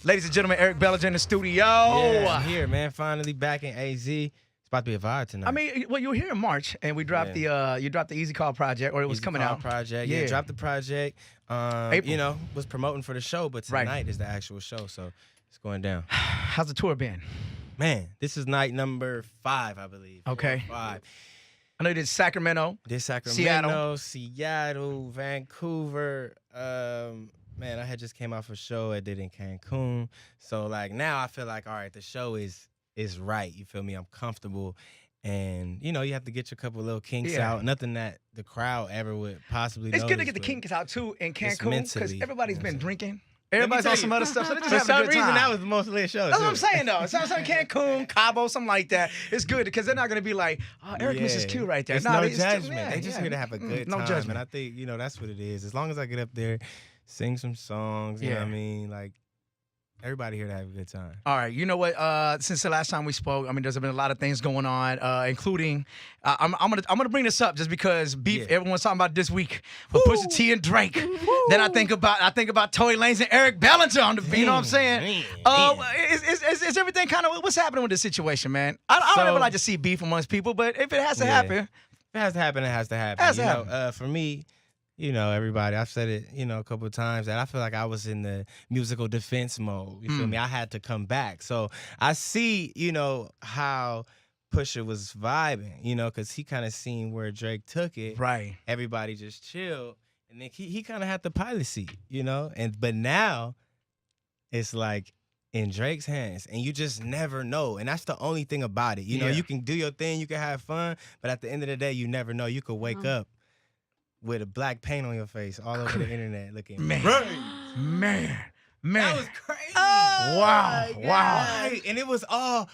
Ladies and gentlemen, Eric Bellinger in the studio. Yeah, I'm here, man. Finally back in AZ. It's about to be a vibe tonight. I mean, well, you were here in March, and we dropped you dropped the Easy Call project, or it was Easy coming Call out. Project, yeah. Dropped the project. April. You know, was promoting for the show, but tonight is the actual show, so it's going down. How's the tour been? Man, this is night number 5, I believe. Okay. 5. I know you did Sacramento. Seattle, Vancouver. Man, I had just came off a show I did in Cancun. So like now I feel like, all right, the show is right. You feel me? I'm comfortable. And, you know, you have to get your couple little kinks out. Nothing that the crowd ever would possibly It's notice, good to get the kinks out, too, in Cancun, because everybody's been drinking. Let Everybody's me on tell some you, other stuff, so they just for have a some good reason, time. that was mostly a show. That's what I'm saying, though. It sounds like Cancun, Cabo, something like that. It's good, because they're not going to be like, oh, Eric Mrs. Q right there. It's Nah, no it's just- judgment. They just here to have a good time. No judgment. And I think, you know, that's what it is. As long as I get up there, sing some songs, you know what I mean? Like, everybody here to have a good time. All right, you know what? Since the last time we spoke, I mean, there's been a lot of things going on, including I'm gonna bring this up just because beef. Yeah. Everyone's talking about this week with Pusha T and Drake. Then I think about Tory Lanez and Eric Bellinger on the beat. You know what I'm saying? Is everything kind of what's happening with this situation, man? I don't ever like to see beef amongst people, but if it has to happen, if it has to happen, it has to happen. Has to happen. For me. You know, everybody, I've said it, you know, a couple of times that I feel like I was in the musical defense mode. You feel me? I had to come back. So I see, you know, how Pusha was vibing, you know, because he kind of seen where Drake took it. Right. Everybody just chilled. And then he kind of had the pilot seat, you know? But now it's like in Drake's hands, and you just never know. And that's the only thing about it. You know, you can do your thing, you can have fun, but at the end of the day, you never know. You could wake up with a black paint on your face all over the internet looking man. That was crazy. Oh, wow. And it was all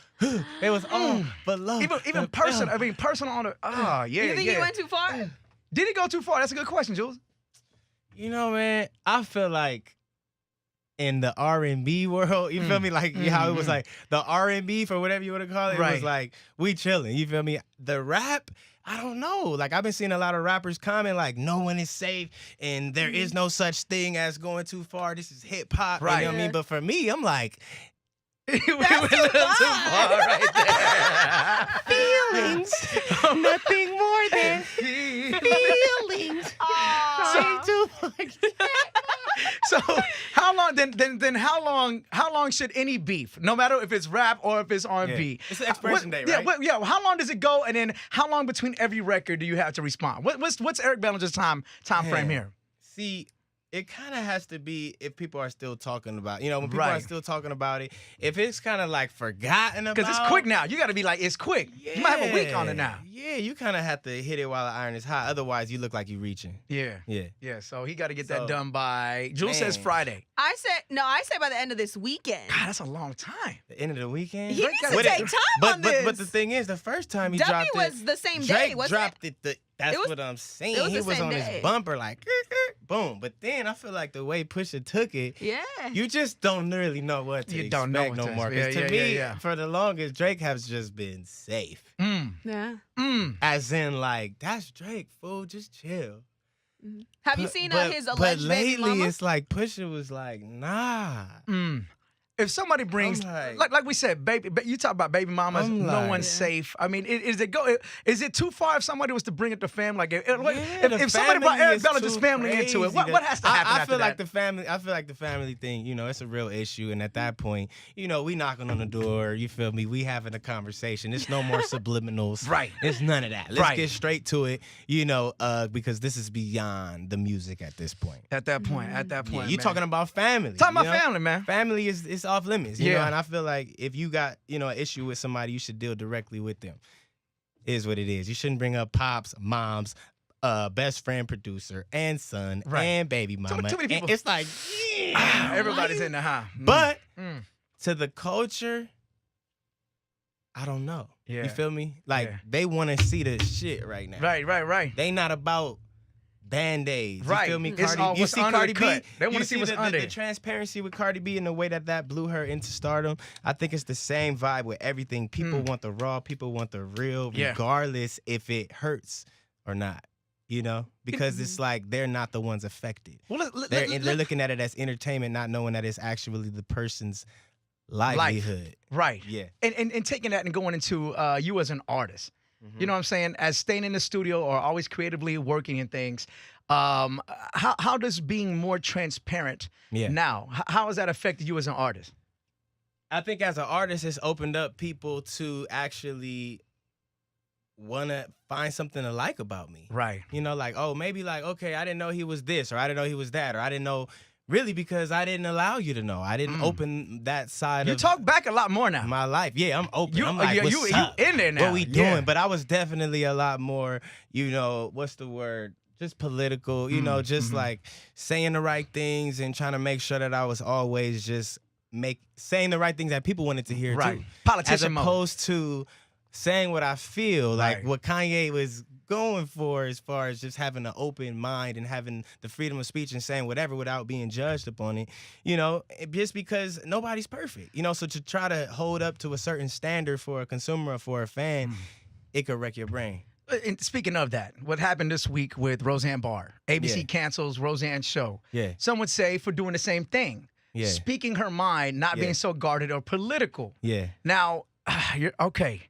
but love. Even personal. I mean, personal on the. Oh, yeah. You think he went too far? Did he go too far? That's a good question, Jules. You know, man, I feel like in the R&B world, you feel me? Like how it was like the R&B, for whatever you want to call it, it was like we chilling. You feel me? The rap, I don't know. Like I've been seeing a lot of rappers comment like no one is safe and there is no such thing as going too far. This is hip hop. Right. You know what I mean? But for me, I'm like, we went a little too far right there. Feelings, nothing more than feelings. So how long then how long should any beef, no matter if it's rap or if it's R&B? It's an expiration date, right? Yeah. How long does it go, and then how long between every record do you have to respond? What's Eric Bellinger's time frame here? See, it kind of has to be if people are still talking about, you know, when people are still talking about it. If it's kind of like forgotten about, because it's quick now. You got to be like, it's quick. Yeah, you might have a week on it now. Yeah, you kind of have to hit it while the iron is hot. Otherwise, you look like you're reaching. Yeah. Yeah. So he got to get that done by. Jules says Friday. I say by the end of this weekend. God, that's a long time. The end of the weekend. He needs to take time on this. But the thing is, the first time he W dropped it, was the same day, Drake wasn't dropped it. That's what I'm saying. He was on his bumper like, boom. But then I feel like the way Pusha took it, you just don't really know what to expect no more. Because to me, for the longest, Drake has just been safe. As in, like, that's Drake, fool. Just chill. Have you seen his alleged But lately, baby mama? it's like Pusha was like, nah. If somebody brings, like we said, baby, you talk about baby mamas, no one's safe. I mean, is it too far if somebody was to bring it to family? Like, if somebody brought Eric Bellinger's family into it, what has to happen? I feel like the family thing, you know, it's a real issue. And at that point, you know, we knocking on the door. You feel me? We having a conversation. It's no more subliminals. Right. It's none of that. Let's get straight to it. You know, because this is beyond the music at this point. At that point, you're talking about family. Talking about family, man. Family is off limits, you know, and I feel like if you got, you know, an issue with somebody, you should deal directly with them. It is what it is. You shouldn't bring up pops, moms, best friend, producer, and son, and baby mama. Too many people. It's like, everybody's in the But to the culture, I don't know. Yeah. You feel me? Like they want to see the shit right now. Right. They not about Band-Aids. You feel me? It's all what's under the cut. They want to see what's under. The transparency with Cardi B and the way that blew her into stardom, I think it's the same vibe with everything. People want the raw, people want the real, regardless if it hurts or not. You know, because it's like they're not the ones affected. Well, they're looking at it as entertainment, not knowing that it's actually the person's livelihood. Right. Yeah. And taking that and going into you as an artist. You know what I'm saying? As staying in the studio or always creatively working in things, how does being more transparent now, how has that affected you as an artist? I think as an artist, it's opened up people to actually want to find something to like about me. Right. You know, like, oh, maybe like, okay, I didn't know he was this, or I didn't know he was that, or I didn't know really because I didn't allow you to know. I didn't open that side you of talk back a lot more now. my life. Yeah, I'm open. I'm like, you in there now. What we doing? But I was definitely a lot more, you know, what's the word? Just political, you know, just like saying the right things and trying to make sure that I was always just saying the right things that people wanted to hear too. Politician as opposed to saying what I feel, like what Kanye was going for as far as just having an open mind and having the freedom of speech and saying whatever without being judged upon it, you know, just because nobody's perfect, you know, so to try to hold up to a certain standard for a consumer or for a fan, it could wreck your brain. And speaking of that, what happened this week with Roseanne Barr? ABC cancels Roseanne's show. Yeah. Some would say for doing the same thing. Yeah. Speaking her mind, not being so guarded or political. Yeah. Now, you're okay.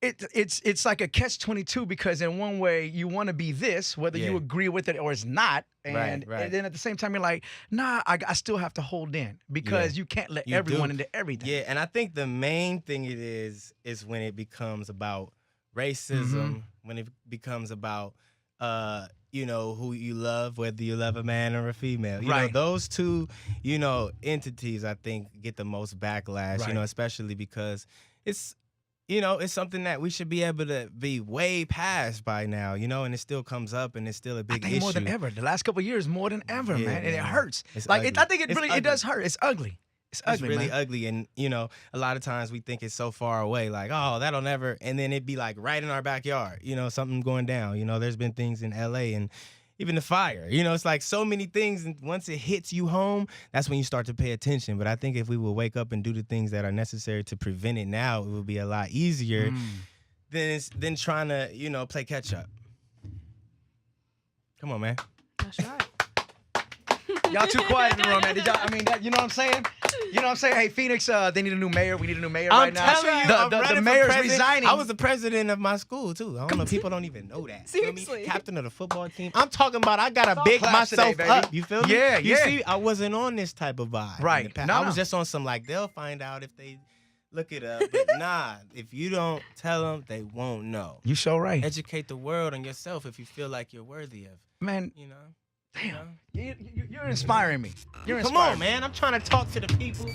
It's like a catch-22 because in one way you want to be this, whether you agree with it or it's not, and then at the same time you're like, nah, I still have to hold in because you can't let everyone into everything. Yeah, and I think the main thing it is when it becomes about racism, when it becomes about you know, who you love, whether you love a man or a female. You know, those two, you know, entities I think get the most backlash, you know, especially because it's, you know, it's something that we should be able to be way past by now, you know, and it still comes up and it's still a big issue. More than ever. The last couple of years, more than ever, man. And it hurts. It's like, ugly. I think it does hurt. It's ugly. It's ugly, really man. ugly. And, you know, a lot of times we think it's so far away, like, oh, that'll never, and then it'd be like right in our backyard, you know, something going down. You know, there's been things in LA and even the fire, you know, it's like so many things. And once it hits you home, that's when you start to pay attention. But I think if we would wake up and do the things that are necessary to prevent it now, it would be a lot easier than trying to, you know, play catch up. Come on, man. That's right. Y'all too quiet in the room, man. Did y'all, I mean, you know what I'm saying? You know what I'm saying? Hey, Phoenix, they need a new mayor. We need a new mayor right now. I'm telling you, the mayor's resigning. I was the president of my school, too. I don't know. People don't even know that. Seriously. Captain of the football team. I'm talking about I got to big myself today, up. You feel me? Yeah, You see, I wasn't on this type of vibe. Right. I was just on some, like, they'll find out if they look it up. But nah, if you don't tell them, they won't know. You so right. Educate the world and yourself if you feel like you're worthy of. Man. You know? Damn. You're inspiring me. You're Come inspiring on, man. I'm trying to talk to the people.